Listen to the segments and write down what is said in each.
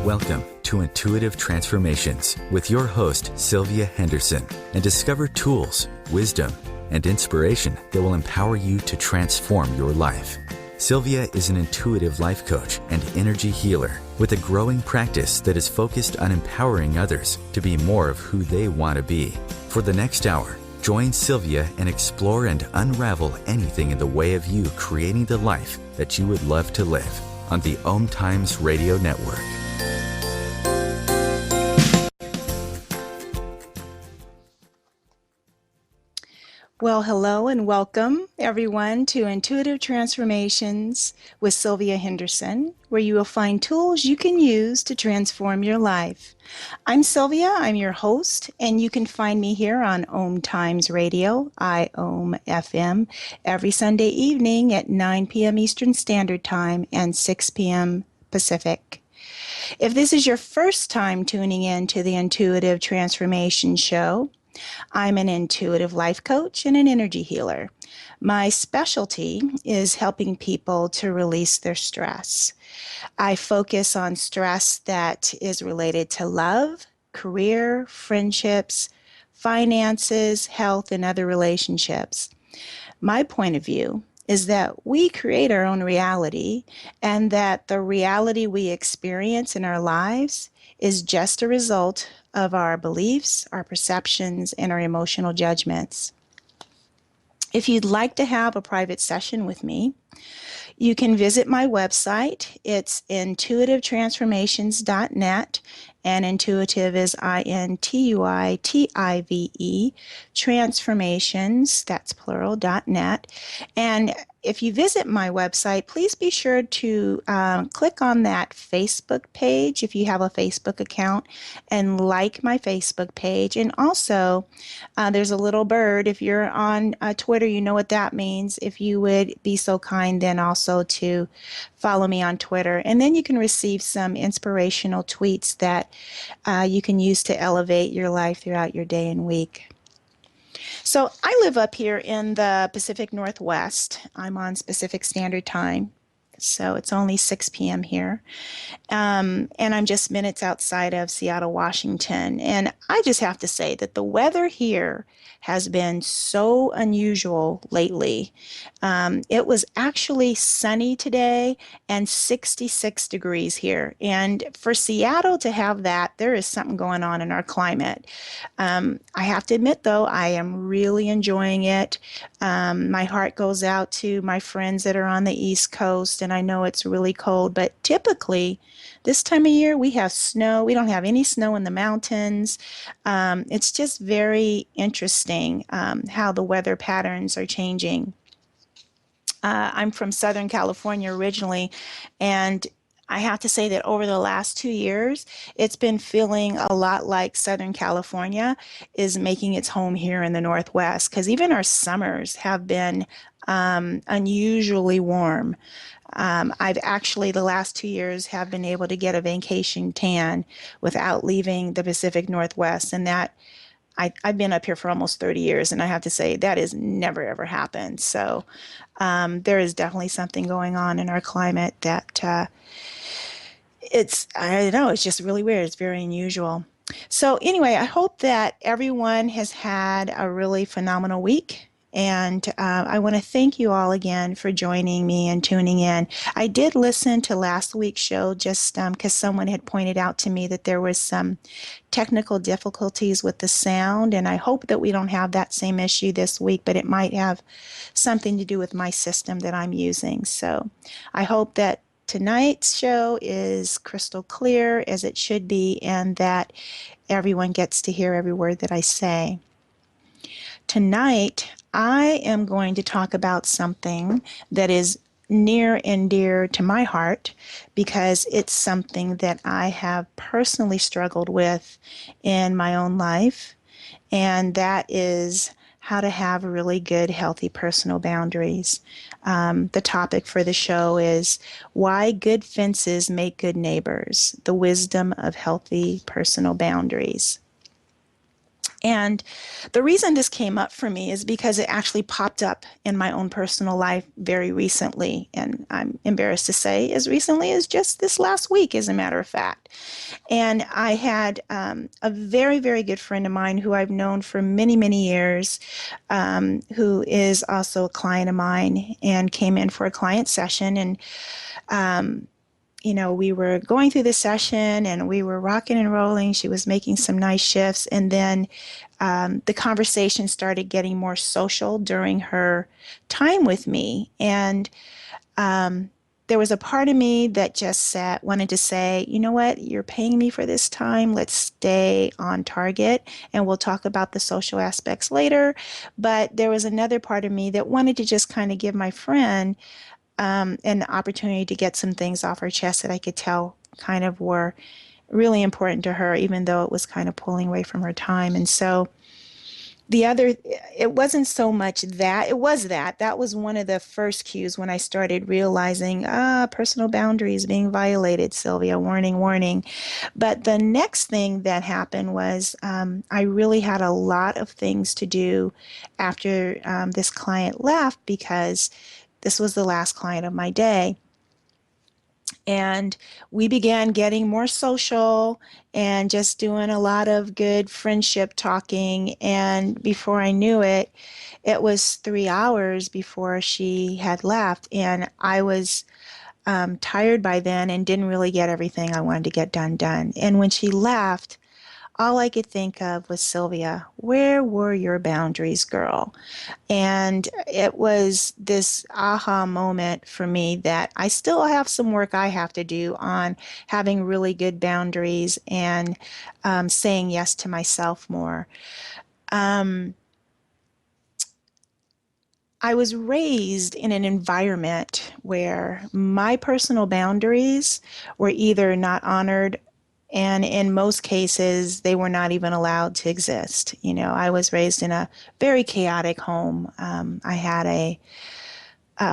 Welcome to Intuitive Transformations with your host, Sylvia Henderson, and discover tools, wisdom, and inspiration that will empower you to transform your life. Sylvia is an intuitive life coach and energy healer with a growing practice that is focused on empowering others to be more of who they want to be. For the next hour, join Sylvia and explore and unravel anything in the way of you creating the life that you would love to live on the OMTimes Radio Network. Well, hello and welcome everyone to Intuitive Transformations with Sylvia Henderson, where you will find tools you can use to transform your life. I'm Sylvia, I'm your host, and you can find me here on OMTimes Radio, IOM FM, every Sunday evening at 9 p.m. Eastern Standard Time and 6 p.m. Pacific. If this is your first time tuning in to the Intuitive Transformation Show, I'm an intuitive life coach and an energy healer. My specialty is helping people to release their stress. I focus on stress that is related to love, career, friendships, finances, health, and other relationships. My point of view is that we create our own reality, and that the reality we experience in our lives is just a result of our beliefs, our perceptions, and our emotional judgments. If you'd like to have a private session with me, you can visit my website. It's intuitivetransformations.net, and intuitive is INTUITIVE, transformations, that's plural, .net. And if you visit my website, please be sure to click on that Facebook page if you have a Facebook account, and like my Facebook page. And also, there's a little bird. If you're on Twitter, you know what that means. If you would be so kind, then also to follow me on Twitter. And then you can receive some inspirational tweets that you can use to elevate your life throughout your day and week. So I live up here in the Pacific Northwest. I'm on Pacific Standard Time, so it's only 6 p.m. here. And I'm just minutes outside of Seattle, Washington. And I just have to say that the weather here has been so unusual lately. It was actually sunny today and 66 degrees here. And for Seattle to have that, there is something going on in our climate. I have to admit, though, I am really enjoying it. My heart goes out to my friends that are on the East Coast, and I know it's really cold, but typically this time of year we have snow. We don't have any snow in the mountains. It's just very interesting how the weather patterns are changing. I'm from Southern California originally, and I have to say that over the last 2 years, it's been feeling a lot like Southern California is making its home here in the Northwest, because even our summers have been unusually warm. I've actually, the last 2 years, have been able to get a vacation tan without leaving the Pacific Northwest, and that I've been up here for almost 30 years, and I have to say that has never, ever happened. So there is definitely something going on in our climate that I don't know, it's just really weird. It's very unusual. So anyway, I hope that everyone has had a really phenomenal week. And I want to thank you all again for joining me and tuning in. I did listen to last week's show just because someone had pointed out to me that there was some technical difficulties with the sound, and I hope that we don't have that same issue this week, but it might have something to do with my system that I'm using. So I hope that tonight's show is crystal clear, as it should be, and that everyone gets to hear every word that I say. Tonight, I am going to talk about something that is near and dear to my heart, because it's something that I have personally struggled with in my own life, and that is how to have really good, healthy personal boundaries. The topic for the show is why good fences make good neighbors, the wisdom of healthy personal boundaries. And the reason this came up for me is because it actually popped up in my own personal life very recently. And I'm embarrassed to say, as recently as just this last week, as a matter of fact. And I had a very, very good friend of mine who I've known for many, many years, who is also a client of mine and came in for a client session. And we were going through the session and we were rocking and rolling. She was making some nice shifts. And then the conversation started getting more social during her time with me. And there was a part of me that just wanted to say, you know what, you're paying me for this time. Let's stay on target and we'll talk about the social aspects later. But there was another part of me that wanted to just kind of give my friend an opportunity to get some things off her chest that I could tell kind of were really important to her, even though it was kind of pulling away from her time. And so it wasn't so much that, that was one of the first cues when I started realizing, personal boundaries being violated, Sylvia, warning, warning. But the next thing that happened was I really had a lot of things to do after this client left because this was the last client of my day. And we began getting more social and just doing a lot of good friendship talking. And before I knew it, it was 3 hours before she had left. And I was tired by then and didn't really get everything I wanted to get done. And when she left, all I could think of was, Sylvia, where were your boundaries, girl? And it was this aha moment for me that I still have some work I have to do on having really good boundaries and saying yes to myself more. Um, I was raised in an environment where my personal boundaries were either not honored, and in most cases, they were not even allowed to exist. I was raised in a very chaotic home. I had a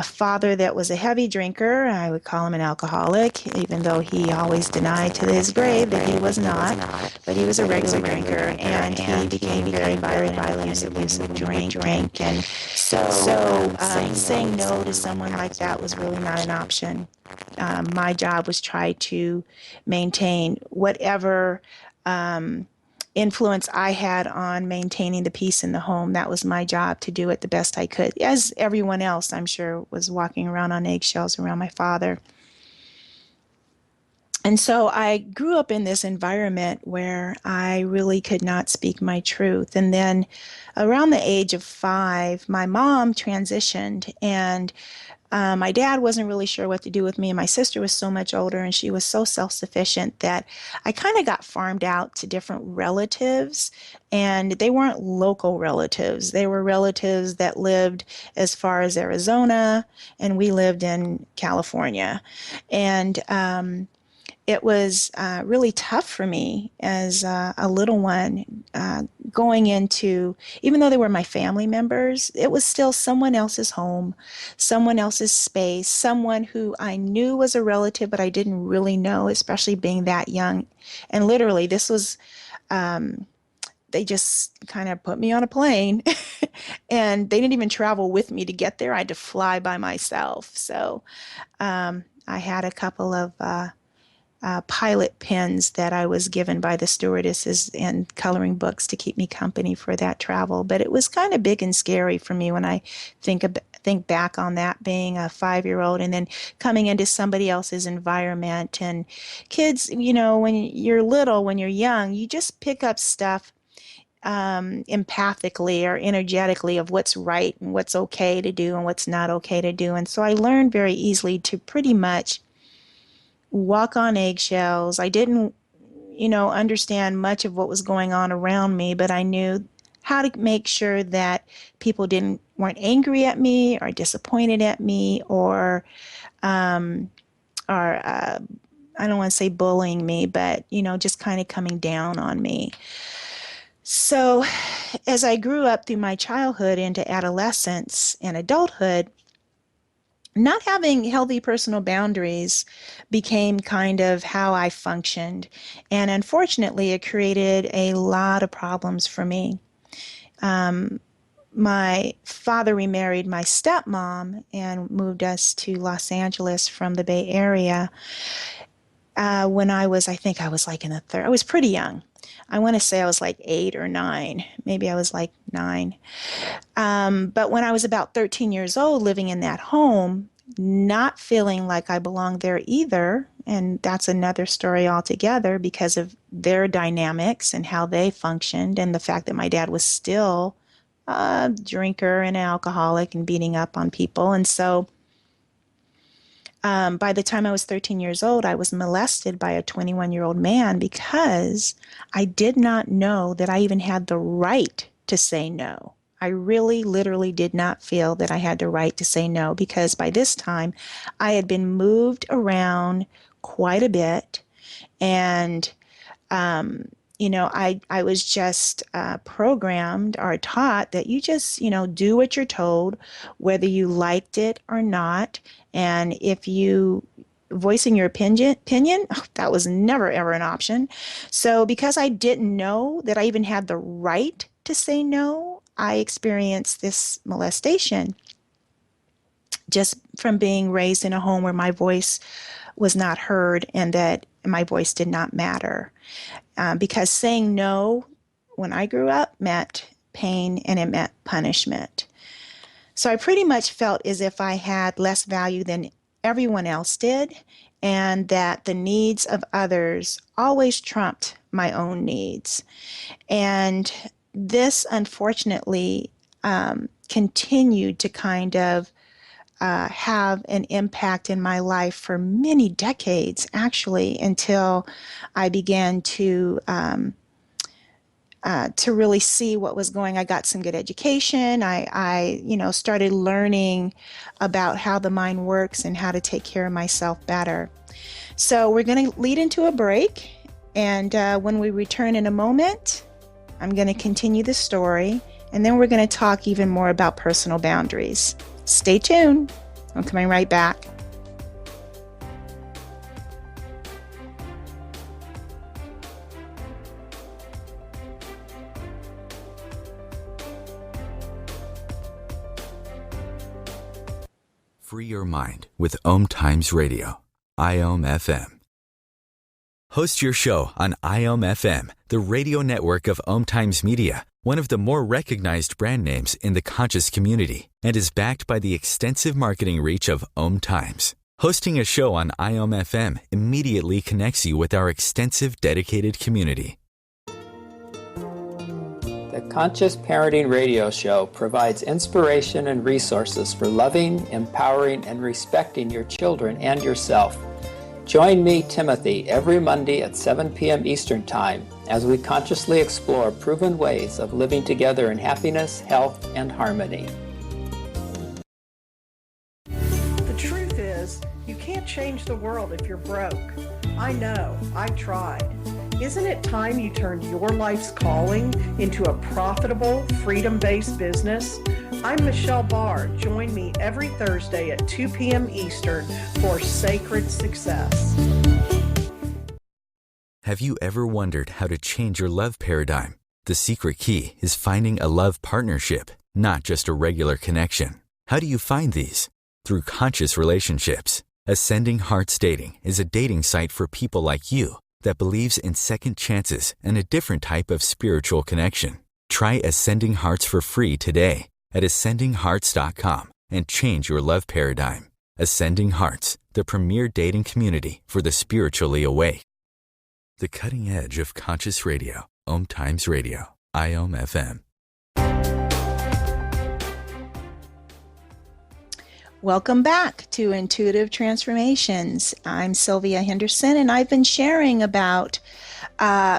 father that was a heavy drinker. I would call him an alcoholic, even though he always denied to his grave that he was not. But he was a regular drinker, and he became very violent and abusive drink. And so saying no to someone like that was really not an option. My job was try to maintain whatever influence I had on maintaining the peace in the home. That was my job, to do it the best I could, as everyone else, I'm sure, was walking around on eggshells around my father. And so I grew up in this environment where I really could not speak my truth. And then around the age of 5, my mom transitioned, and my dad wasn't really sure what to do with me, and my sister was so much older and she was so self-sufficient that I kind of got farmed out to different relatives. And they weren't local relatives. They were relatives that lived as far as Arizona, and we lived in California. And it was really tough for me as a little one, going into, even though they were my family members, it was still someone else's home, someone else's space, someone who I knew was a relative, but I didn't really know, especially being that young. And literally, this was, they just kind of put me on a plane and they didn't even travel with me to get there. I had to fly by myself. So I had a couple of pilot pens that I was given by the stewardesses and coloring books to keep me company for that travel. But it was kind of big and scary for me when I think back on that, being a 5-year-old and then coming into somebody else's environment. And kids, when you're little, when you're young, you just pick up stuff empathically or energetically of what's right and what's okay to do and what's not okay to do. And so I learned very easily to pretty much walk on eggshells. I didn't, understand much of what was going on around me, but I knew how to make sure that people weren't angry at me or disappointed at me or I don't want to say bullying me, but just kind of coming down on me. So as I grew up through my childhood into adolescence and adulthood, not having healthy personal boundaries became kind of how I functioned. And unfortunately, it created a lot of problems for me. My father remarried my stepmom and moved us to Los Angeles from the Bay Area when I think I was like in the third, I was pretty young. I want to say I was like 8 or 9. Maybe I was like 9. But when I was about 13 years old, living in that home, not feeling like I belonged there either, and that's another story altogether because of their dynamics and how they functioned, and the fact that my dad was still a drinker and an alcoholic and beating up on people. And so by the time I was 13 years old, I was molested by a 21-year-old man because I did not know that I even had the right to say no. I really, literally did not feel that I had the right to say no because by this time I had been moved around quite a bit. And I was just programmed or taught that you just, do what you're told, whether you liked it or not. And if you voicing your opinion, that was never, ever an option. So because I didn't know that I even had the right to say no, I experienced this molestation just from being raised in a home where my voice was not heard and that my voice did not matter. Because saying no when I grew up meant pain and it meant punishment. So I pretty much felt as if I had less value than everyone else did, and that the needs of others always trumped my own needs. And this, unfortunately, continued to kind of have an impact in my life for many decades, actually, until I began to really see what was going. I got some good education. I started learning about how the mind works and how to take care of myself better. So we're going to lead into a break, and when we return in a moment, I'm going to continue the story, and then we're going to talk even more about personal boundaries. Stay tuned. I'm coming right back. Free your mind with OMTimes Radio, IOM FM. Host your show on IOM FM, the radio network of OMTimes Media, one of the more recognized brand names in the conscious community, and is backed by the extensive marketing reach of OMTimes. Hosting a show on IOM FM immediately connects you with our extensive dedicated community. The Conscious Parenting Radio Show provides inspiration and resources for loving, empowering, and respecting your children and yourself. Join me, Timothy, every Monday at 7 p.m. Eastern Time as we consciously explore proven ways of living together in happiness, health, and harmony. The truth is, you can't change the world if you're broke. I know, I tried. Isn't it time you turned your life's calling into a profitable, freedom-based business? I'm Michelle Barr. Join me every Thursday at 2 p.m. Eastern for Sacred Success. Have you ever wondered how to change your love paradigm? The secret key is finding a love partnership, not just a regular connection. How do you find these? Through conscious relationships. Ascending Hearts Dating is a dating site for people like you that believes in second chances and a different type of spiritual connection. Try Ascending Hearts for free today at ascendinghearts.com and change your love paradigm. Ascending Hearts, the premier dating community for the spiritually awake. The cutting edge of conscious radio, OMTimes Radio, IOM FM. Welcome back to Intuitive Transformations. I'm Sylvia Henderson, and I've been sharing about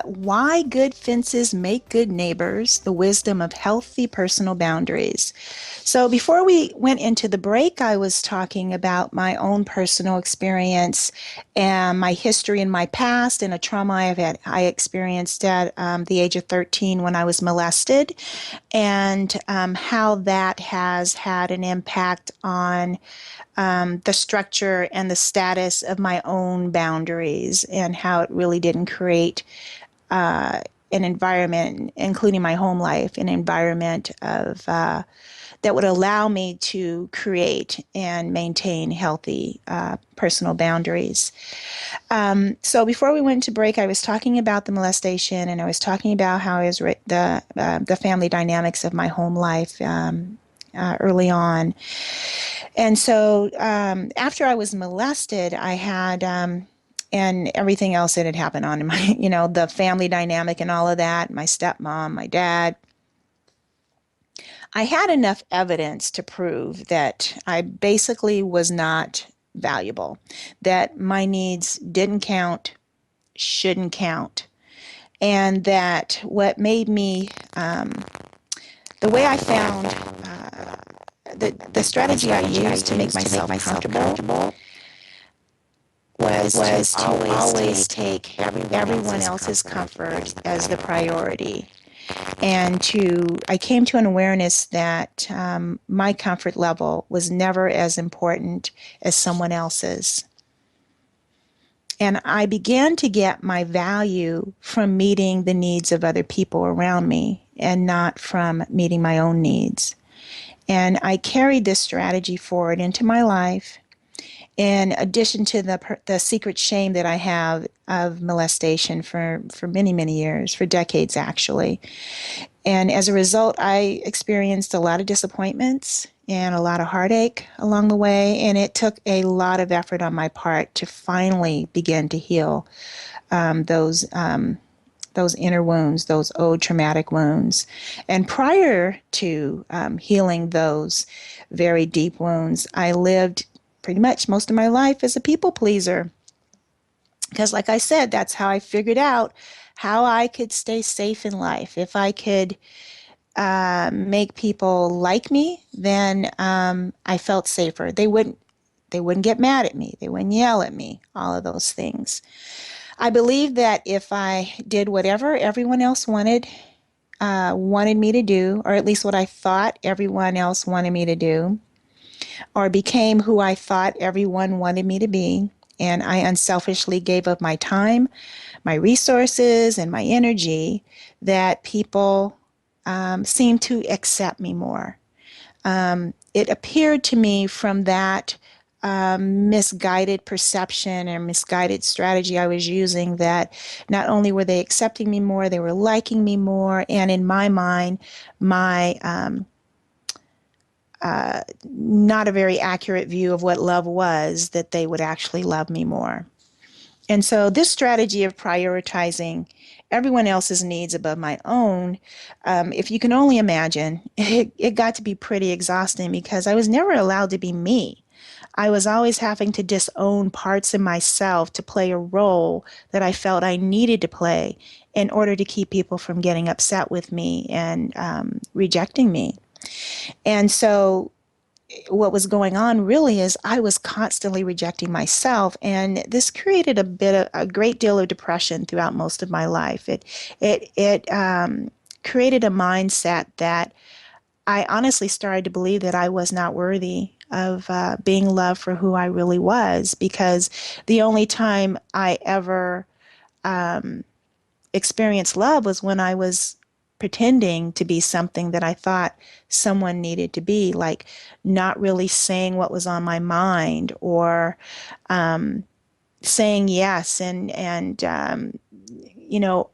why good fences make good neighbors, the wisdom of healthy personal boundaries. So before we went into the break, I was talking about my own personal experience and my history in my past and a trauma I experienced at the age of 13 when I was molested, and how that has had an impact on on the structure and the status of my own boundaries and how it really didn't create an environment, including my home life, an environment of that would allow me to create and maintain healthy personal boundaries. So before we went to break, I was talking about the molestation, and I was talking about how I was the family dynamics of my home life early on. And so after I was molested, I had and everything else that had happened on in my, the family dynamic and all of that, my stepmom, my dad. I had enough evidence to prove that I basically was not valuable, that my needs didn't count, shouldn't count, and that what made me, the way I found, the strategy I used to make myself comfortable was to always take everyone else's comfort as the priority. And I came to an awareness that my comfort level was never as important as someone else's. And I began to get my value from meeting the needs of other people around me and not from meeting my own needs. And I carried this strategy forward into my life, in addition to the secret shame that I have of molestation for many, many years, for decades actually. And as a result, I experienced a lot of disappointments and a lot of heartache along the way. And it took a lot of effort on my part to finally begin to heal those inner wounds, those old traumatic wounds. And prior to healing those very deep wounds, I lived pretty much most of my life as a people pleaser. Because like I said, that's how I figured out how I could stay safe in life. If I could make people like me, then I felt safer. They wouldn't get mad at me. They wouldn't yell at me, all of those things. I believe that if I did whatever everyone else wanted me to do, or at least what I thought everyone else wanted me to do, or became who I thought everyone wanted me to be, and I unselfishly gave up my time, my resources, and my energy, that people seemed to accept me more. It appeared to me from that misguided perception or misguided strategy I was using that not only were they accepting me more, they were liking me more, and in my mind, my not a very accurate view of what love was, that they would actually love me more. And so this strategy of prioritizing everyone else's needs above my own, if you can only imagine, it got to be pretty exhausting because I was never allowed to be me. I was always having to disown parts of myself to play a role that I felt I needed to play in order to keep people from getting upset with me and rejecting me. And so what was going on really is I was constantly rejecting myself, and this created a great deal of depression throughout most of my life. It created a mindset that I honestly started to believe that I was not worthy of being loved for who I really was, because the only time I ever experienced love was when I was pretending to be something that I thought someone needed to be, like not really saying what was on my mind, or saying yes and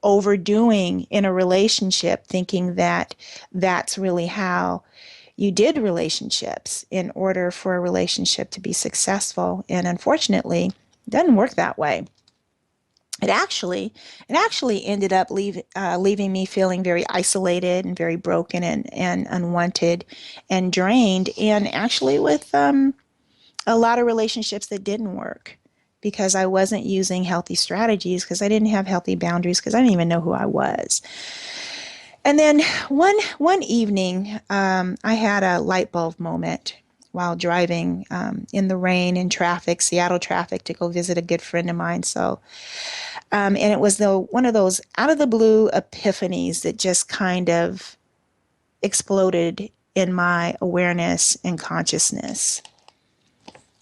overdoing in a relationship, thinking that that's really how you did relationships in order for a relationship to be successful. And unfortunately, it doesn't work that way. It actually ended up leaving me feeling very isolated and very broken and unwanted and drained, and actually with a lot of relationships that didn't work because I wasn't using healthy strategies, because I didn't have healthy boundaries, because I didn't even know who I was. And then one evening, I had a light bulb moment while driving in the rain in traffic, Seattle traffic, to go visit a good friend of mine. So, and it was one of those out of the blue epiphanies that just kind of exploded in my awareness and consciousness.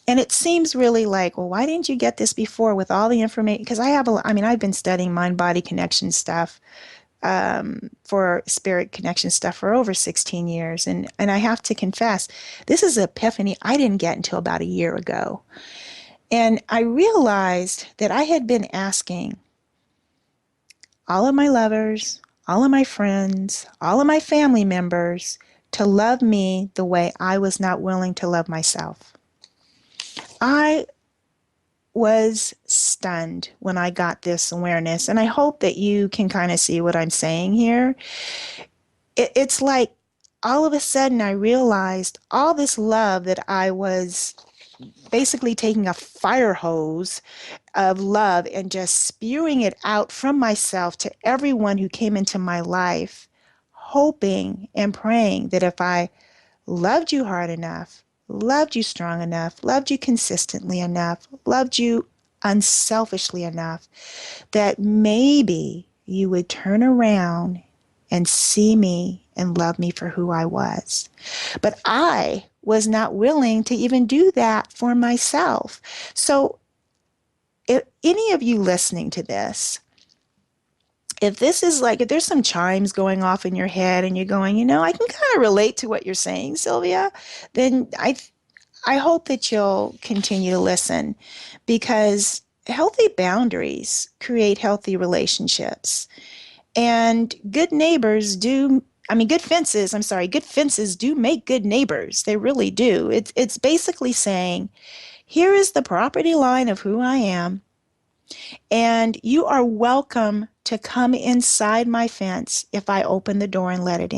And it seems really like, well, why didn't you get this before with all the information? Because I've been studying mind-body connection stuff, for spirit connection stuff for over 16 years. And I have to confess, this is an epiphany I didn't get until about a year ago. And I realized that I had been asking all of my lovers, all of my friends, all of my family members to love me the way I was not willing to love myself. I was stunned when I got this awareness, and I hope that you can kind of see what I'm saying here. It's like all of a sudden I realized all this love that I was basically taking a fire hose of love and just spewing it out from myself to everyone who came into my life, hoping and praying that if I loved you hard enough, loved you strong enough, loved you consistently enough, loved you unselfishly enough, that maybe you would turn around and see me and love me for who I was. But I was not willing to even do that for myself. So if any of you listening to this, if this is like, if there's some chimes going off in your head and you're going, I can kind of relate to what you're saying, Sylvia, then I hope that you'll continue to listen, because healthy boundaries create healthy relationships. And good fences do make good neighbors. They really do. It's basically saying, here is the property line of who I am, and you are welcome to come inside my fence if I open the door and let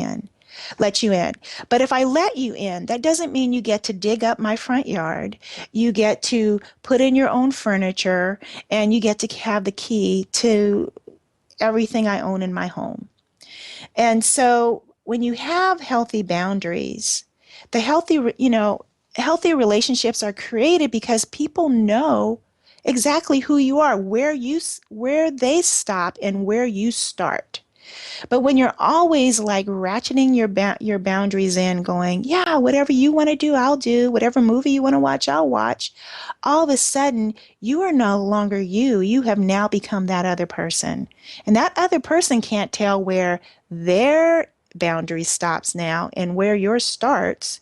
you in. But if I let you in, that doesn't mean you get to dig up my front yard. You get to put in your own furniture, and you get to have the key to everything I own in my home. And so when you have healthy boundaries, healthy relationships are created because people know exactly who you are, where they stop and where you start. But when you're always like ratcheting your boundaries in, going, yeah, whatever you want to do, I'll do. Whatever movie you want to watch, I'll watch. All of a sudden, you are no longer you. You have now become that other person. And that other person can't tell where their boundary stops now and where yours starts.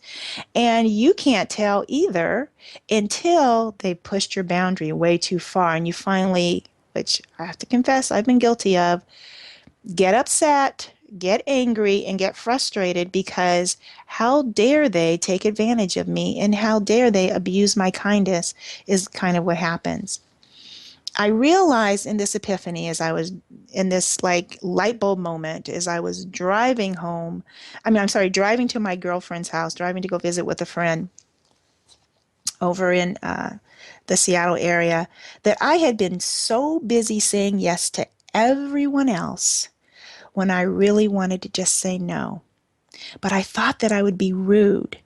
And you can't tell either until they pushed your boundary way too far. And you finally, which I have to confess, I've been guilty of, get upset, get angry, and get frustrated because how dare they take advantage of me and how dare they abuse my kindness is kind of what happens. I realized in this epiphany, as I was in this like light bulb moment, as I was driving to my girlfriend's house, driving to go visit with a friend over in the Seattle area, that I had been so busy saying yes to everyone else when I really wanted to just say no. But I thought that I would be rude.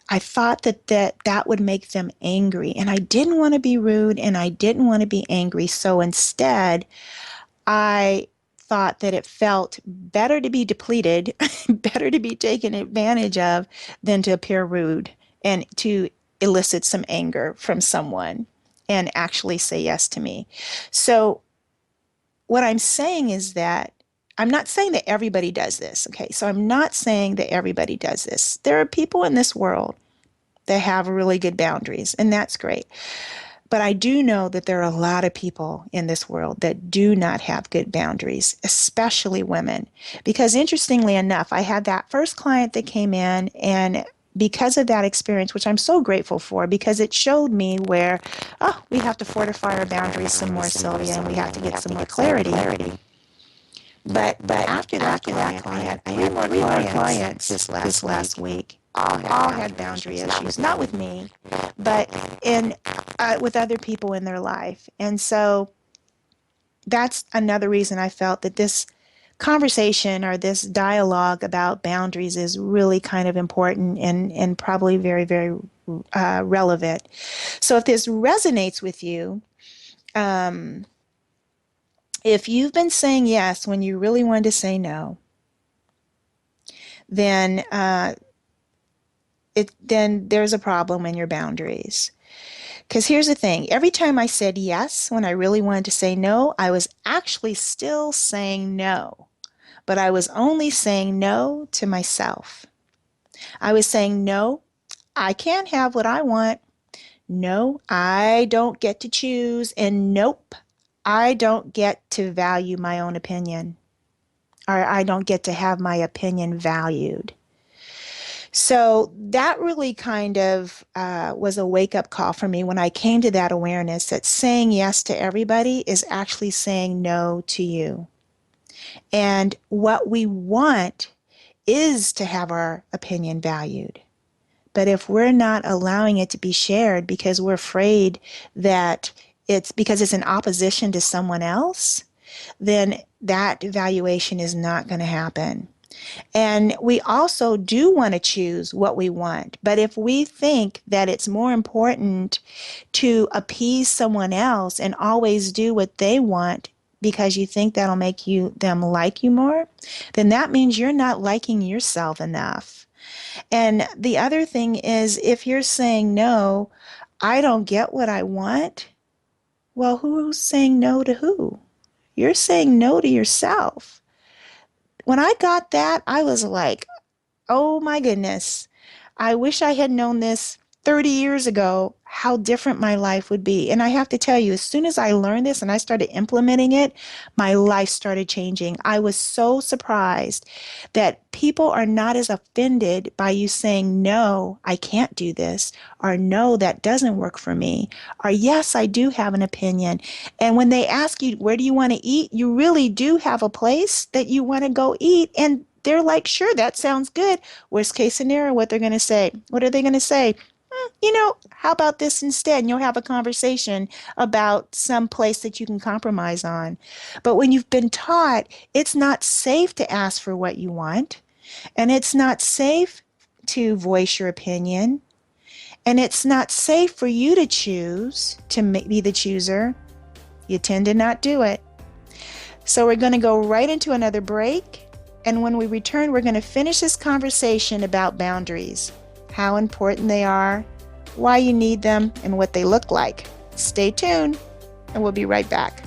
I thought that would make them angry. And I didn't want to be rude and I didn't want to be angry. So instead, I thought that it felt better to be depleted, better to be taken advantage of than to appear rude and to elicit some anger from someone and actually say yes to me. So what I'm saying is that I'm not saying that everybody does this, okay? So I'm not saying that everybody does this. There are people in this world that have really good boundaries, and that's great. But I do know that there are a lot of people in this world that do not have good boundaries, especially women. Because interestingly enough, I had that first client that came in, and because of that experience, which I'm so grateful for, because it showed me where, we have to fortify our boundaries some more, Sylvia, and we have to get some more clarity. But after that client, I had three more clients this last week. All had boundary issues, not with me, but with other people in their life. And so that's another reason I felt that this conversation or this dialogue about boundaries is really kind of important and probably very, very relevant. So if this resonates with you, if you've been saying yes when you really wanted to say no, then then there's a problem in your boundaries. Because here's the thing, every time I said yes when I really wanted to say no, I was actually still saying no, but I was only saying no to myself. I was saying, no, I can't have what I want. No, I don't get to choose. And nope, I don't get to value my own opinion, or I don't get to have my opinion valued. So that really kind of was a wake-up call for me when I came to that awareness that saying yes to everybody is actually saying no to you. And what we want is to have our opinion valued. But if we're not allowing it to be shared because we're afraid that it's because it's in opposition to someone else, then that evaluation is not going to happen. And we also do want to choose what we want. But if we think that it's more important to appease someone else and always do what they want because you think that'll make them like you more, then that means you're not liking yourself enough. And the other thing is, if you're saying, no, I don't get what I want, well, who's saying no to who? You're saying no to yourself. When I got that, I was like, oh my goodness, I wish I had known this 30 years ago, how different my life would be. And I have to tell you, as soon as I learned this and I started implementing it, my life started changing. I was so surprised that people are not as offended by you saying, no, I can't do this, or no, that doesn't work for me, or yes, I do have an opinion. And when they ask you, where do you want to eat? You really do have a place that you want to go eat. And they're like, sure, that sounds good. Worst case scenario, what they're going to say? What are they going to say? How about this instead? And you'll have a conversation about some place that you can compromise on. But when you've been taught it's not safe to ask for what you want, and it's not safe to voice your opinion, and it's not safe for you to choose, to be the chooser, you tend to not do it. So we're going to go right into another break. And when we return, we're going to finish this conversation about boundaries, how important they are, why you need them, and what they look like. Stay tuned, and we'll be right back.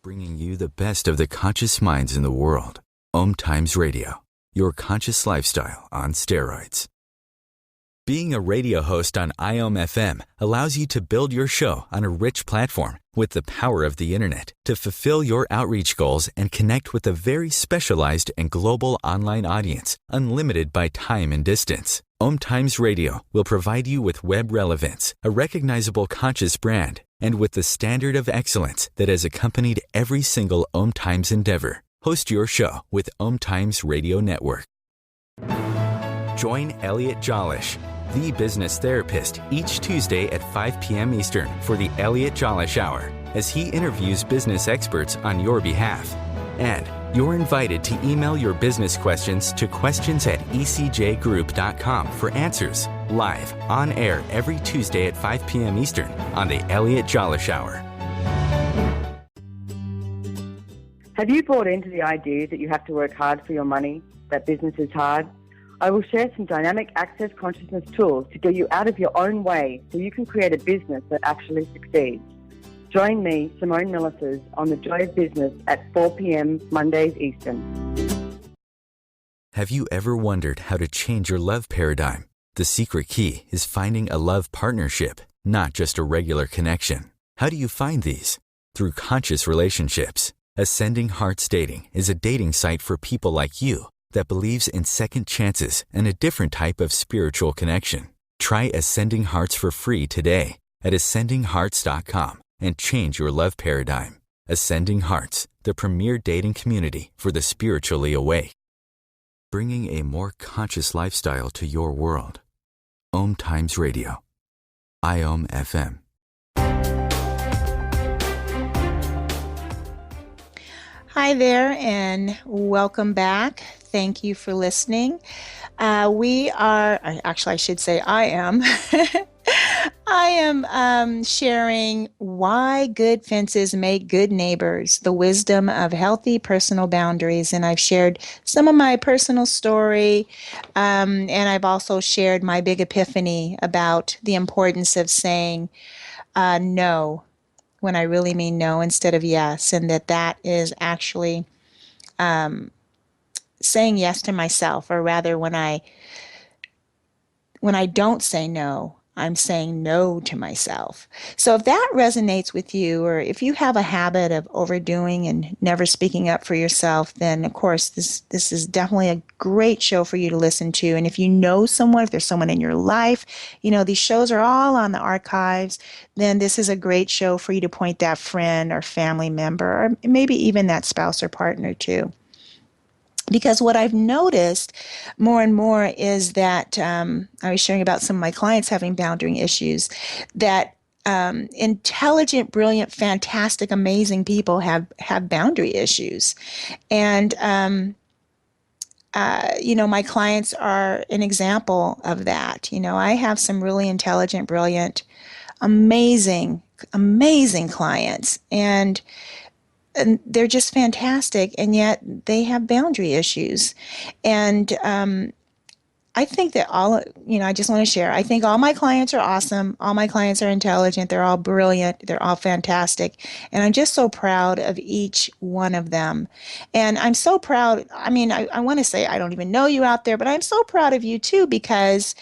Bringing you the best of the conscious minds in the world. OMTimes Radio, your conscious lifestyle on steroids. Being a radio host on IOM-FM allows you to build your show on a rich platform with the power of the internet to fulfill your outreach goals and connect with a very specialized and global online audience, unlimited by time and distance. OMTimes Radio will provide you with web relevance, a recognizable conscious brand, and with the standard of excellence that has accompanied every single OMTimes endeavor. Host your show with OMTimes Radio Network. Join Elliot Jollish, the business therapist, each Tuesday at 5 p.m. Eastern for the Elliot Jollish Hour, as he interviews business experts on your behalf. And you're invited to email your business questions to questions@ecjgroup.com for answers, live, on air every Tuesday at 5 p.m. Eastern on the Elliot Jollish Hour. Have you bought into the idea that you have to work hard for your money, that business is hard? I will share some dynamic access consciousness tools to get you out of your own way so you can create a business that actually succeeds. Join me, Simone Millisers, on The Joy of Business at 4 p.m. Mondays Eastern. Have you ever wondered how to change your love paradigm? The secret key is finding a love partnership, not just a regular connection. How do you find these? Through conscious relationships. Ascending Hearts Dating is a dating site for people like you that believes in second chances and a different type of spiritual connection. Try Ascending Hearts for free today at ascendinghearts.com and change your love paradigm. Ascending Hearts, the premier dating community for the spiritually awake. Bringing a more conscious lifestyle to your world. OMTimes Radio. IOM-FM. Hi there, and welcome back. Thank you for listening. I should say I am. I am sharing why good fences make good neighbors, the wisdom of healthy personal boundaries. And I've shared some of my personal story, and I've also shared my big epiphany about the importance of saying no when I really mean no instead of yes, and that is actually saying yes to myself, or rather, when I don't say no, I'm saying no to myself. So if that resonates with you, or if you have a habit of overdoing and never speaking up for yourself, then of course this is definitely a great show for you to listen to. And if you know someone, if there's someone in your life, these shows are all on the archives, then this is a great show for you to point that friend or family member, or maybe even that spouse or partner to. Because what I've noticed more and more is that I was sharing about some of my clients having boundary issues, that intelligent, brilliant, fantastic, amazing people have boundary issues. And, my clients are an example of that. I have some really intelligent, brilliant, amazing, amazing clients. And they're just fantastic, and yet they have boundary issues. And I think that I just want to share, I think all my clients are awesome. All my clients are intelligent. They're all brilliant. They're all fantastic. And I'm just so proud of each one of them. And I'm so proud. I mean, I want to say I don't even know you out there, but I'm so proud of you too, because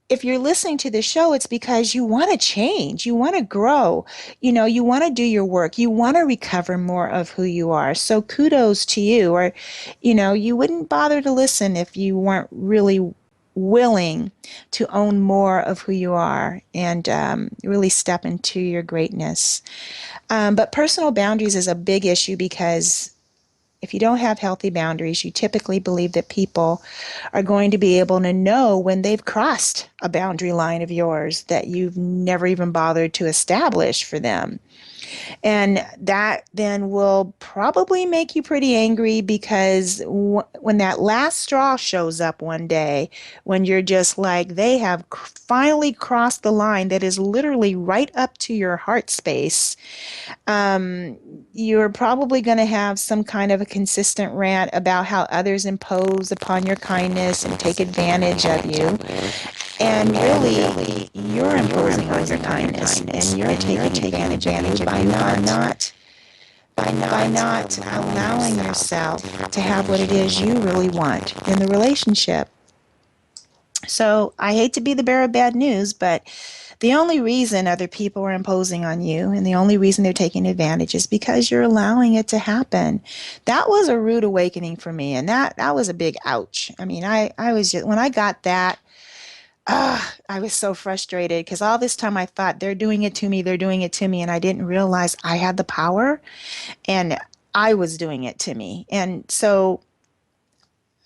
if you're listening to the show, it's because you want to change, you want to grow, you want to do your work, you want to recover more of who you are. So kudos to you. Or, you wouldn't bother to listen if you weren't really willing to own more of who you are, and really step into your greatness. But personal boundaries is a big issue, because if you don't have healthy boundaries, you typically believe that people are going to be able to know when they've crossed a boundary line of yours that you've never even bothered to establish for them. And that then will probably make you pretty angry, because when that last straw shows up one day, when you're just like, they have finally crossed the line that is literally right up to your heart space, you're probably going to have some kind of a consistent rant about how others impose upon your kindness and take advantage of you. And really, you're imposing on your kindness, and you're taking advantage of you by not allowing yourself to have what it is you really want in the relationship. So I hate to be the bearer of bad news, but the only reason other people are imposing on you, and the only reason they're taking advantage, is because you're allowing it to happen. That was a rude awakening for me, and that was a big ouch. I mean, I was just, when I got that, I was so frustrated, because all this time I thought, they're doing it to me, and I didn't realize I had the power, and I was doing it to me. And so,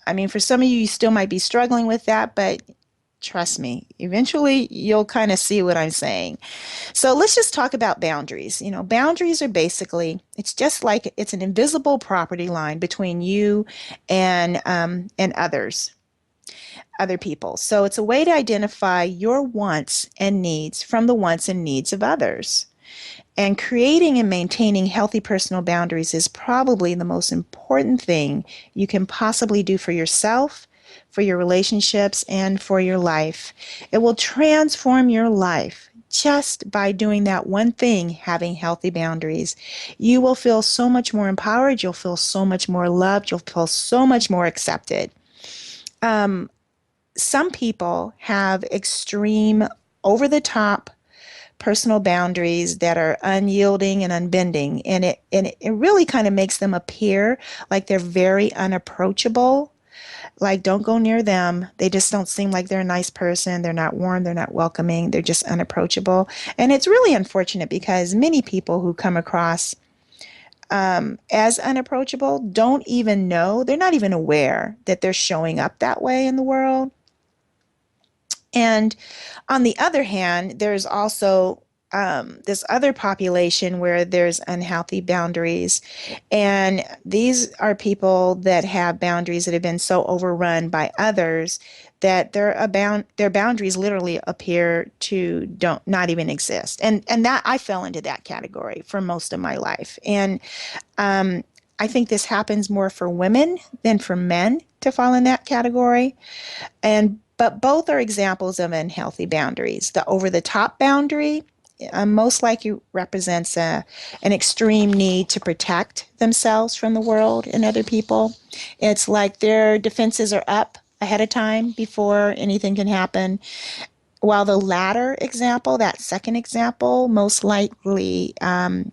I mean, for some of you, you still might be struggling with that, but trust me, eventually you'll kind of see what I'm saying. So let's just talk about boundaries. Boundaries are basically, it's just like it's an invisible property line between you and other people. So it's a way to identify your wants and needs from the wants and needs of others. And creating and maintaining healthy personal boundaries is probably the most important thing you can possibly do for yourself, for your relationships, and for your life. It will transform your life just by doing that one thing, having healthy boundaries. You will feel so much more empowered. You'll feel so much more loved. You'll feel so much more accepted. Some people have extreme, over-the-top personal boundaries that are unyielding and unbending, and it really kind of makes them appear like they're very unapproachable. Like, don't go near them. They just don't seem like they're a nice person. They're not warm. They're not welcoming. They're just unapproachable. And it's really unfortunate, because many people who come across as unapproachable don't even know, they're not even aware that they're showing up that way in the world. And on the other hand, there's also this other population where there's unhealthy boundaries. And these are people that have boundaries that have been so overrun by others that their boundaries literally appear to don't not even exist. And that I fell into that category for most of my life. And I think this happens more for women than for men to fall in that category. But both are examples of unhealthy boundaries. The over the top boundary most likely represents an extreme need to protect themselves from the world and other people. It's like their defenses are up ahead of time before anything can happen. While the latter example, that second example, most likely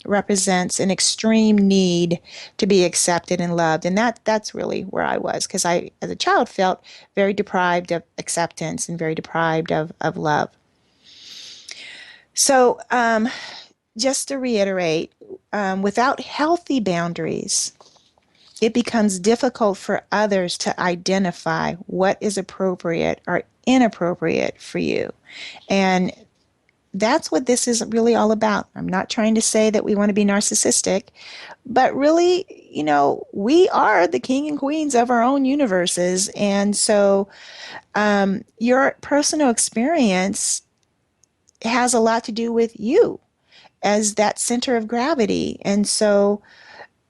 represents an extreme need to be accepted and loved. And that's really where I was, because I, as a child, felt very deprived of acceptance and very deprived of love. So just to reiterate, without healthy boundaries, it becomes difficult for others to identify what is appropriate or inappropriate for you. And that's what this is really all about. I'm not trying to say that we want to be narcissistic, but really, we are the king and queens of our own universes. And so your personal experience has a lot to do with you as that center of gravity. And so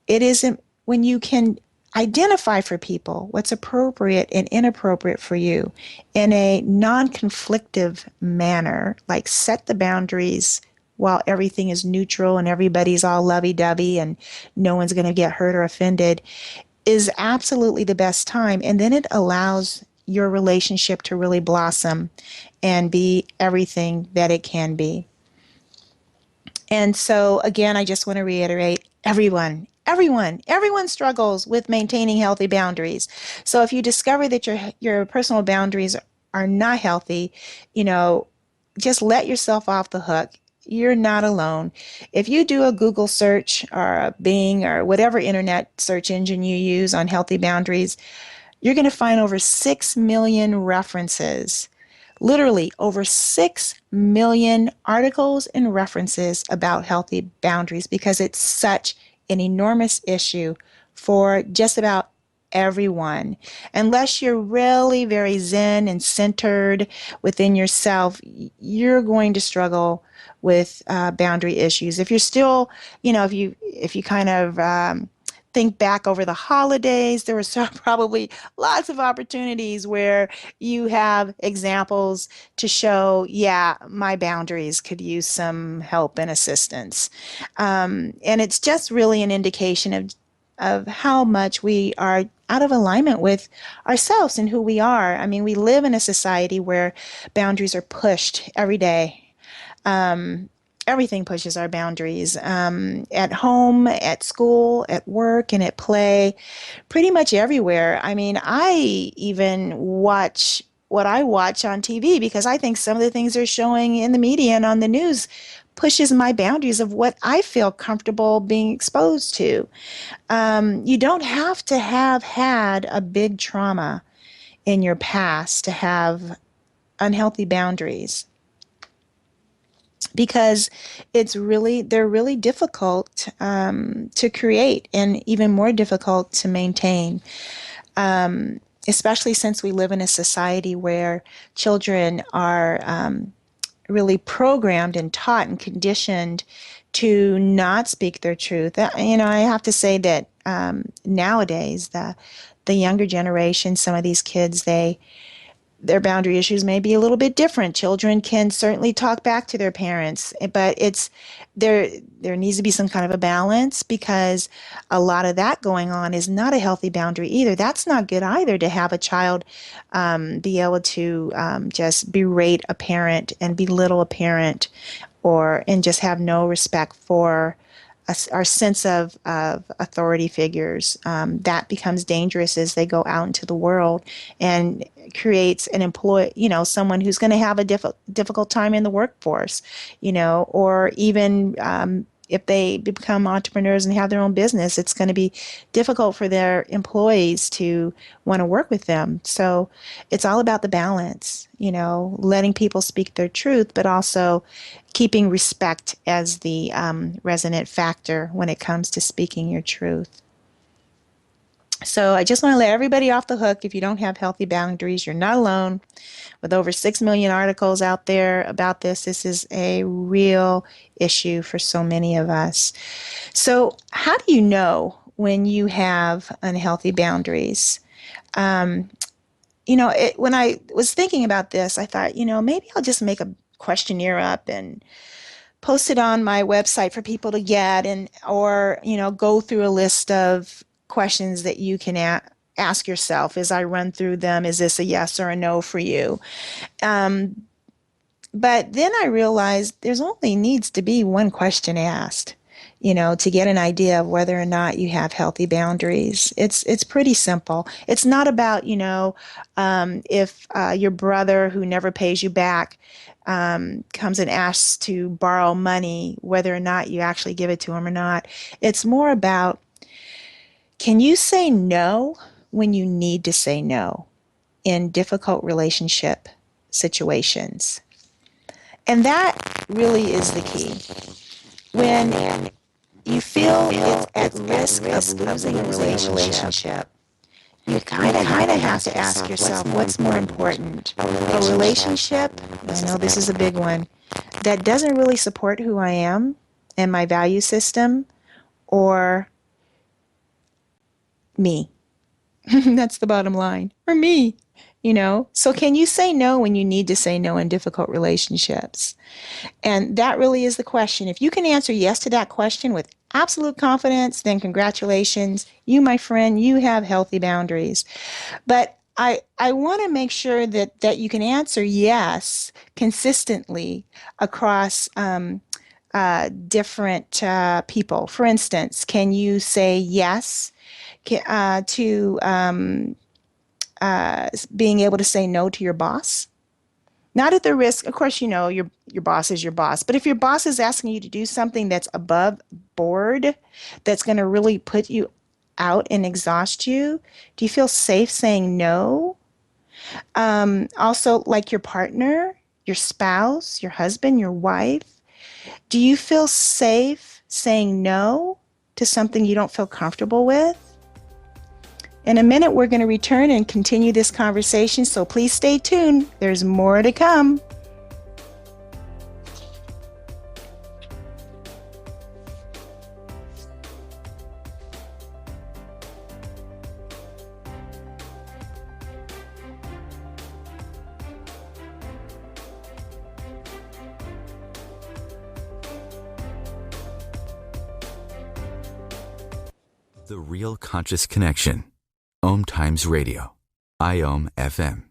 it isn't when you can identify for people what's appropriate and inappropriate for you in a non-conflictive manner, like set the boundaries while everything is neutral and everybody's all lovey-dovey and no one's going to get hurt or offended, is absolutely the best time. And then it allows your relationship to really blossom and be everything that it can be. And so, again, I just want to reiterate, everyone struggles with maintaining healthy boundaries. So if you discover that your personal boundaries are not healthy, just let yourself off the hook. You're not alone. If you do a Google search or a Bing or whatever internet search engine you use on healthy boundaries, you're going to find over 6 million references, literally over 6 million articles and references about healthy boundaries, because it's such an enormous issue for just about everyone. Unless you're really very zen and centered within yourself, you're going to struggle with boundary issues. If you're still, if you kind of think back over the holidays, there were probably lots of opportunities where you have examples to show, yeah, my boundaries could use some help and assistance. And it's just really an indication of how much we are out of alignment with ourselves and who we are. I mean, we live in a society where boundaries are pushed every day. Everything pushes our boundaries, at home, at school, at work, and at play, pretty much everywhere. I mean, I even watch what I watch on TV because I think some of the things they're showing in the media and on the news pushes my boundaries of what I feel comfortable being exposed to. You don't have to have had a big trauma in your past to have unhealthy boundaries, because they're really difficult to create and even more difficult to maintain, especially since we live in a society where children are really programmed and taught and conditioned to not speak their truth. I have to say that nowadays, the younger generation, some of these kids, their boundary issues may be a little bit different. Children can certainly talk back to their parents, but there needs to be some kind of a balance, because a lot of that going on is not a healthy boundary either. That's not good either, to have a child be able to just berate a parent and belittle a parent, and just have no respect for our sense of authority figures. That becomes dangerous as they go out into the world and creates someone who's going to have a difficult time in the workforce, or even if they become entrepreneurs and have their own business, it's going to be difficult for their employees to want to work with them. So it's all about the balance, letting people speak their truth, but also keeping respect as the resonant factor when it comes to speaking your truth. So I just want to let everybody off the hook. If you don't have healthy boundaries, you're not alone. With over 6 million articles out there about this, this is a real issue for so many of us. So how do you know when you have unhealthy boundaries? When I was thinking about this, I thought, maybe I'll just make a questionnaire up and post it on my website for people to get, or go through a list of questions that you can ask yourself as I run through them. Is this a yes or a no for you? But then I realized there's only needs to be one question asked, to get an idea of whether or not you have healthy boundaries. It's pretty simple. It's not about, if your brother who never pays you back comes and asks to borrow money, whether or not you actually give it to him or not. It's more about, can you say no when you need to say no in difficult relationship situations? And that really is the key. When you feel it's at risk of losing a relationship, you kind of have to ask yourself, what's more important? A relationship, I know this is a big one, that doesn't really support who I am and my value system, or me? That's the bottom line. Or me, So can you say no when you need to say no in difficult relationships? And that really is the question. If you can answer yes to that question with absolute confidence, then congratulations. You, my friend, you have healthy boundaries. But I want to make sure that you can answer yes consistently across different people. For instance, can you say yes to being able to say no to your boss? Not at the risk, of course, your boss is your boss. But if your boss is asking you to do something that's above board, that's going to really put you out and exhaust you, do you feel safe saying no? Also, like your partner, your spouse, your husband, your wife, do you feel safe saying no to something you don't feel comfortable with? In a minute, we're going to return and continue this conversation, so please stay tuned. There's more to come. The Real Conscious Connection. OMTimes Radio. IOM FM.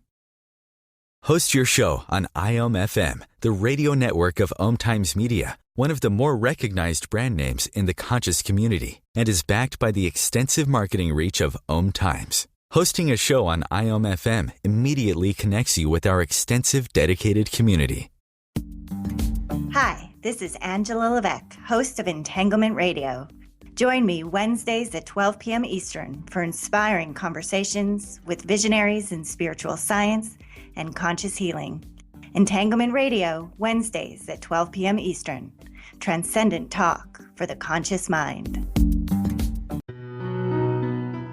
Host your show on IOM FM, the radio network of OMTimes Media, one of the more recognized brand names in the conscious community, and is backed by the extensive marketing reach of OMTimes. Hosting a show on IOM FM immediately connects you with our extensive dedicated community. Hi, this is Angela Levesque, host of Entanglement Radio. Join me Wednesdays at 12 p.m. Eastern for inspiring conversations with visionaries in spiritual science and conscious healing. Entanglement Radio, Wednesdays at 12 p.m. Eastern. Transcendent talk for the conscious mind.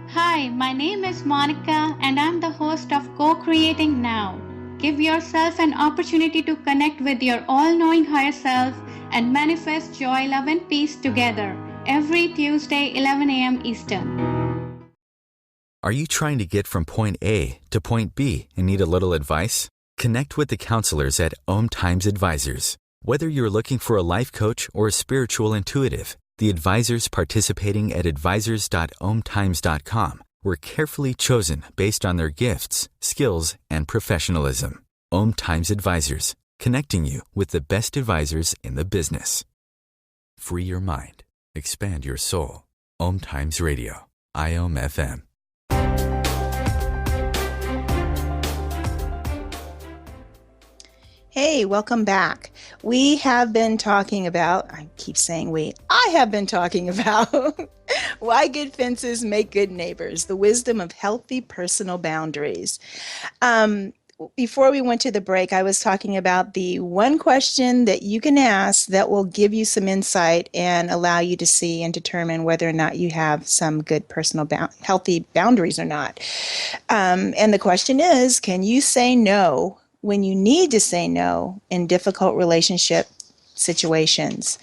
Hi, my name is Monica and I'm the host of Co-Creating Now. Give yourself an opportunity to connect with your all-knowing higher self and manifest joy, love, and peace together. Every Tuesday, 11 a.m. Eastern. Are you trying to get from point A to point B and need a little advice? Connect with the counselors at OMTimes Advisors. Whether you're looking for a life coach or a spiritual intuitive, the advisors participating at advisors.omtimes.com were carefully chosen based on their gifts, skills, and professionalism. OMTimes Advisors, connecting you with the best advisors in the business. Free your mind. Expand your soul. OMTimes Radio. IOM FM. Hey, welcome back. We have been talking about, I keep saying I have been talking about why good fences make good neighbors, the wisdom of healthy personal boundaries. Um, Before we went to the break, I was talking about the one question that you can ask that will give you some insight and allow you to see and determine whether or not you have some good personal healthy boundaries or not. And the question is, can you say no when you need to say no in difficult relationship situations?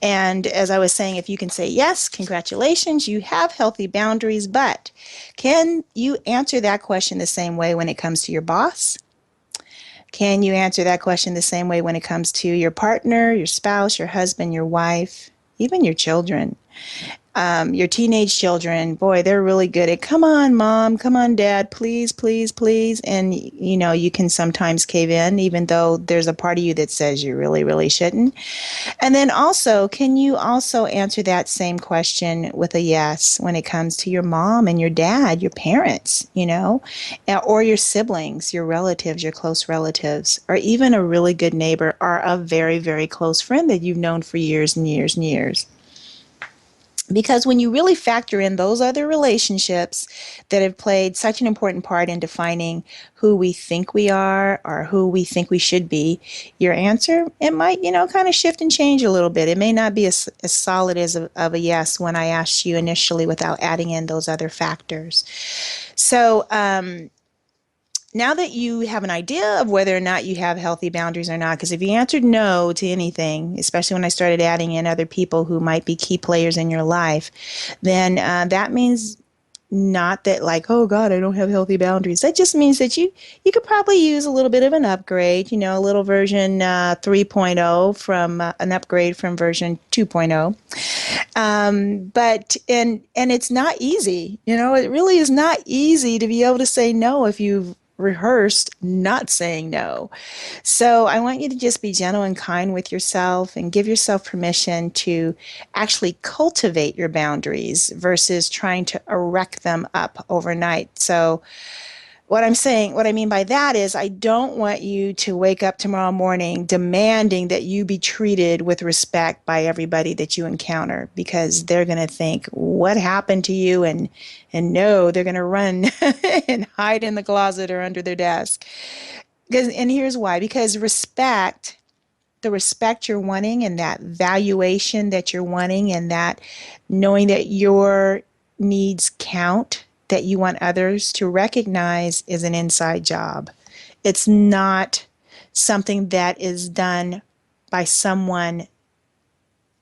And as I was saying, if you can say yes, congratulations, you have healthy boundaries. But can you answer that question the same way when it comes to your boss? Can you answer that question the same way when it comes to your partner, your spouse, your husband, your wife, even your children? Your teenage children, boy, they're really good at, come on, mom, come on, dad, please, please, please. And, you know, you can sometimes cave in, even though there's a part of you that says you really, really shouldn't. And then also, can you also answer that same question with a yes when it comes to your mom and your dad, your parents, you know, or your siblings, your relatives, your close relatives, or even a really good neighbor or a very, very close friend that you've known for years and years and years? Because when you really factor in those other relationships that have played such an important part in defining who we think we are or who we think we should be, your answer, it might, you know, kind of shift and change a little bit. It may not be as solid as of a yes when I asked you initially without adding in those other factors. So, now that you have an idea of whether or not you have healthy boundaries or not, because if you answered no to anything, especially when I started adding in other people who might be key players in your life, then that means not that like, oh God, I don't have healthy boundaries. That just means that you could probably use a little bit of an upgrade, you know, a little version 3.0 from an upgrade from version 2.0. But it's not easy, you know, it really is not easy to be able to say no if you've rehearsed not saying no. So I want you to just be gentle and kind with yourself and give yourself permission to actually cultivate your boundaries versus trying to erect them up overnight. So what I mean by that is I don't want you to wake up tomorrow morning demanding that you be treated with respect by everybody that you encounter, because they're going to think, what happened to you? And no, they're going to run and hide in the closet or under their desk. And here's why, because the respect you're wanting and that valuation that you're wanting and that knowing that your needs count, that you want others to recognize, is an inside job. It's not something that is done by someone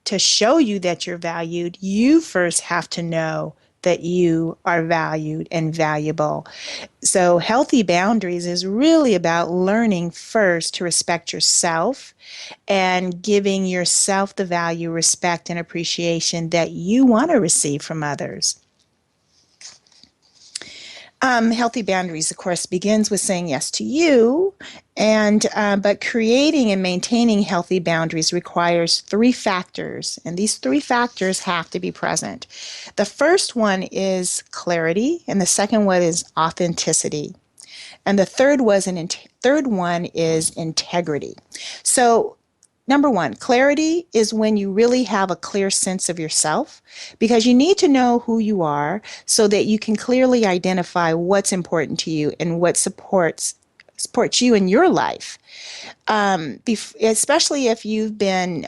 to show you that you're valued. You first have to know that you are valued and valuable. So healthy boundaries is really about learning first to respect yourself and giving yourself the value, respect, and appreciation that you want to receive from others. Healthy boundaries, of course, begins with saying yes to you, but creating and maintaining healthy boundaries requires three factors, and these three factors have to be present. The first one is clarity, and the second one is authenticity, and the third one is integrity. So number one, clarity is when you really have a clear sense of yourself, because you need to know who you are so that you can clearly identify what's important to you and what supports you in your life. Especially if you've been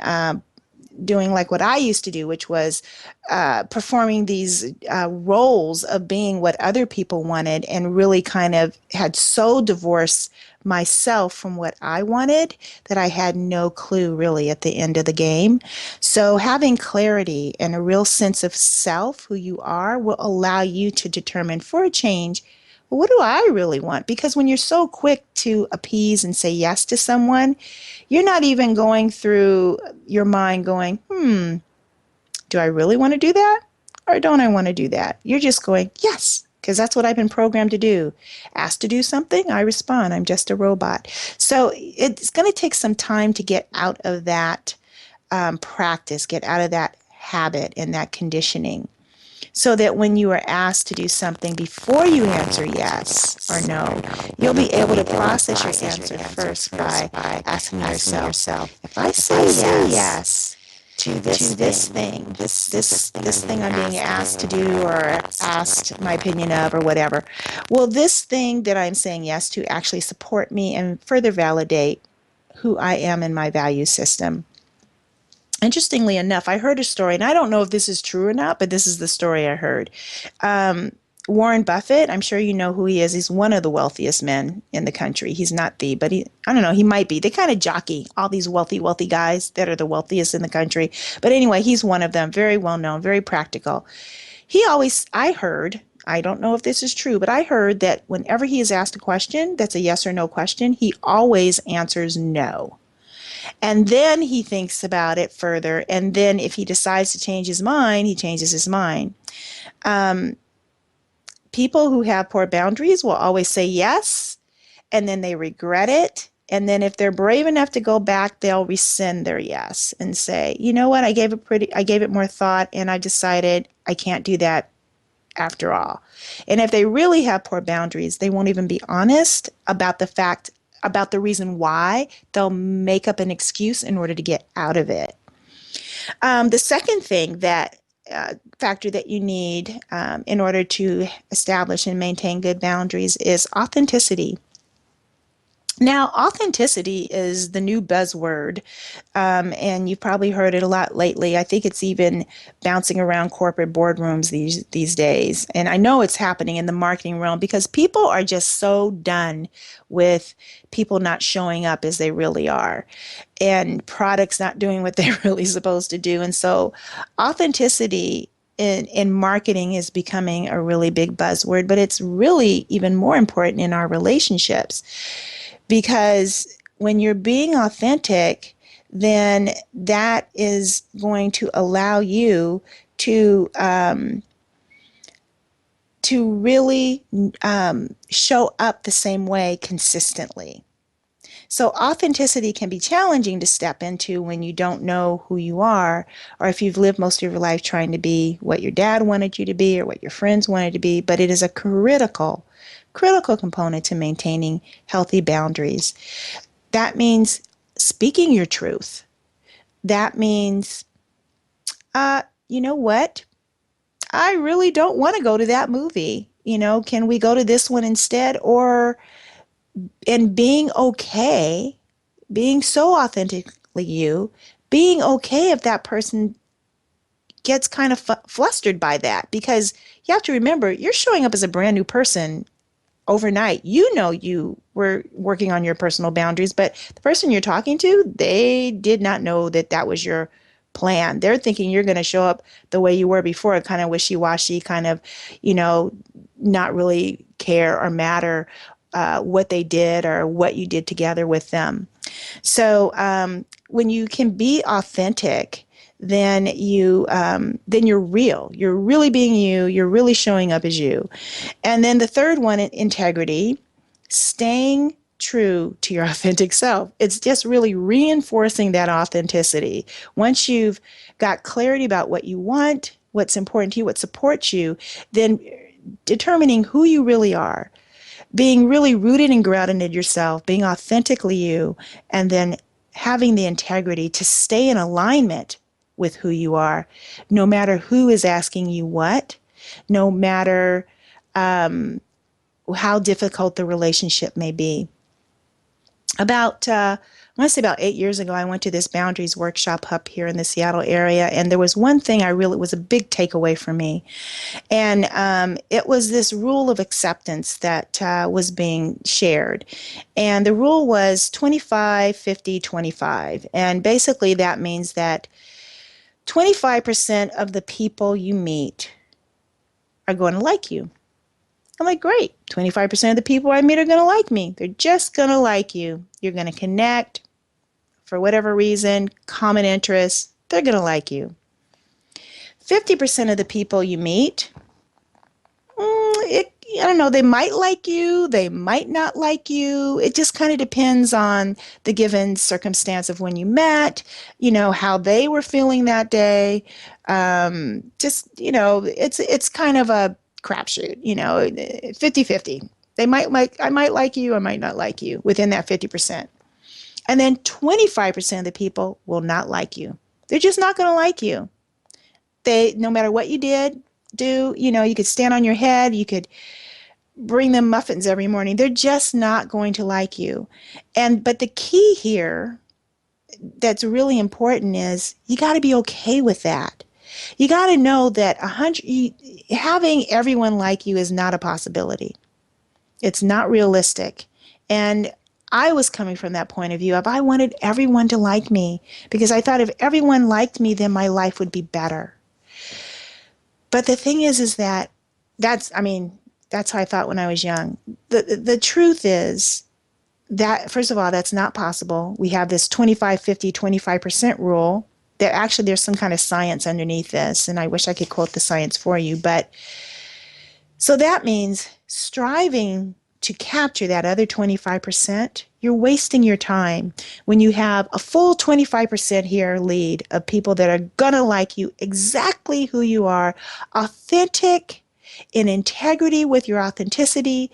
doing like what I used to do, which was performing these roles of being what other people wanted, and really kind of had so divorced myself from what I wanted that I had no clue really at the end of the game. So having clarity and a real sense of self, who you are, will allow you to determine for a change, well, what do I really want? Because when you're so quick to appease and say yes to someone, you're not even going through your mind going, do I really want to do that? Or don't I want to do that? You're just going, yes, because that's what I've been programmed to do. Asked to do something, I respond. I'm just a robot. So it's going to take some time to get out of that practice, get out of that habit and that conditioning. so that when you are asked to do something before you answer yes or no, you'll be able to process your answer first by asking yourself, if I say yes to this thing, this thing I'm being asked to do or asked my opinion of or whatever, will this thing that I'm saying yes to actually support me and further validate who I am in my value system? Interestingly enough, I heard a story, and I don't know if this is true or not, but this is the story I heard. Warren Buffett, I'm sure you know who he is. He's one of the wealthiest men in the country. He's not but I don't know, he might be. They kind of jockey all these wealthy guys that are the wealthiest in the country. But anyway, he's one of them, very well known, very practical. I heard, I don't know if this is true, but I heard that whenever he is asked a question that's a yes or no question, he always answers no. And then he thinks about it further. And then if he decides to change his mind, he changes his mind. People who have poor boundaries will always say yes, and then they regret it. And then if they're brave enough to go back, they'll rescind their yes and say, you know what, I gave it more thought, and I decided I can't do that after all. And if they really have poor boundaries, they won't even be honest about the reason why. They'll make up an excuse in order to get out of it. The second factor that you need in order to establish and maintain good boundaries is authenticity. Now, authenticity is the new buzzword, and you've probably heard it a lot lately. I think it's even bouncing around corporate boardrooms these days. And I know it's happening in the marketing realm because people are just so done with people not showing up as they really are and products not doing what they're really supposed to do. And so authenticity in marketing is becoming a really big buzzword, but it's really even more important in our relationships. Because when you're being authentic, then that is going to allow you to really show up the same way consistently. So authenticity can be challenging to step into when you don't know who you are, or if you've lived most of your life trying to be what your dad wanted you to be or what your friends wanted to be, but it is a critical component to maintaining healthy boundaries. That means speaking your truth. That means, you know what? I really don't want to go to that movie. Can we go to this one instead? And being okay, being so authentically you, being okay if that person gets kind of flustered by that, because you have to remember, you're showing up as a brand new person overnight. You were working on your personal boundaries, but the person you're talking to, they did not know that was your plan. They're thinking you're going to show up the way you were before, kind of wishy-washy, kind of, not really care or matter what they did or what you did together with them. So when you can be authentic, then you're real. You're really being you. You're really showing up as you. And then the third one, integrity, staying true to your authentic self. It's just really reinforcing that authenticity. Once you've got clarity about what you want, what's important to you, what supports you, then determining who you really are, being really rooted and grounded in yourself, being authentically you, and then having the integrity to stay in alignment with who you are, no matter who is asking you what, no matter how difficult the relationship may be. I want to say about 8 years ago, I went to this boundaries workshop up here in the Seattle area, and there was one thing was a big takeaway for me. And it was this rule of acceptance that was being shared. And the rule was 25, 50, 25. And basically that means that 25% of the people you meet are going to like you. I'm like, great. 25% of the people I meet are going to like me. They're just going to like you. You're going to connect for whatever reason, common interests. They're going to like you. 50% of the people you meet, I don't know, they might like you, they might not like you. It just kind of depends on the given circumstance of when you met, how they were feeling that day. It's kind of a crapshoot, 50-50. I might like you, I might not like you within that 50%. And then 25% of the people will not like you. They're just not going to like you. No matter what you do, you could stand on your head, you could bring them muffins every morning. They're just not going to like you. But the key here that's really important is you got to be okay with that. You got to know that having everyone like you is not a possibility. It's not realistic. And I was coming from that point of view of I wanted everyone to like me because I thought if everyone liked me, then my life would be better. But the thing is that's how I thought when I was young. The truth is that, first of all, that's not possible. We have this 25% rule. There's some kind of science underneath this, and I wish I could quote the science for you. But so that means striving to capture that other 25%, you're wasting your time when you have a full 25% here lead of people that are going to like you exactly who you are, authentic, in integrity with your authenticity,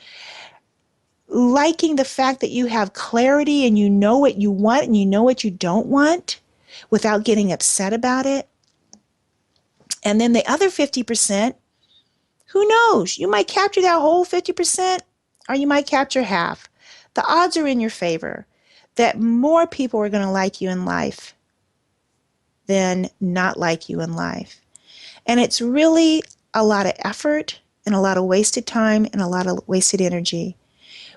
liking the fact that you have clarity and you know what you want and you know what you don't want without getting upset about it. And then the other 50%, who knows? You might capture that whole 50%. Or you might capture half. The odds are in your favor that more people are going to like you in life than not like you in life. And it's really a lot of effort and a lot of wasted time and a lot of wasted energy.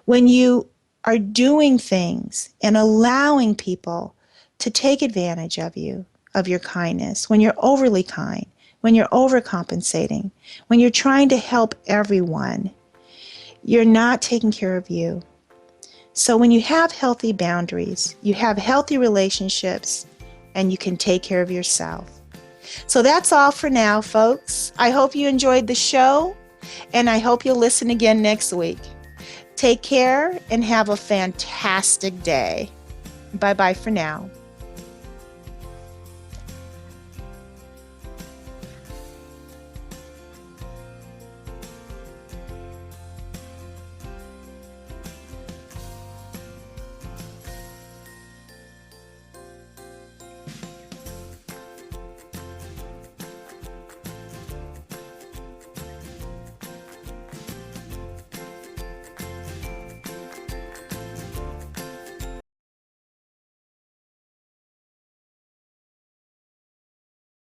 When you are doing things and allowing people to take advantage of you, of your kindness, when you're overly kind, when you're overcompensating, when you're trying to help everyone, you're not taking care of you. So when you have healthy boundaries, you have healthy relationships, and you can take care of yourself. So that's all for now, folks. I hope you enjoyed the show, and I hope you'll listen again next week. Take care and have a fantastic day. Bye-bye for now.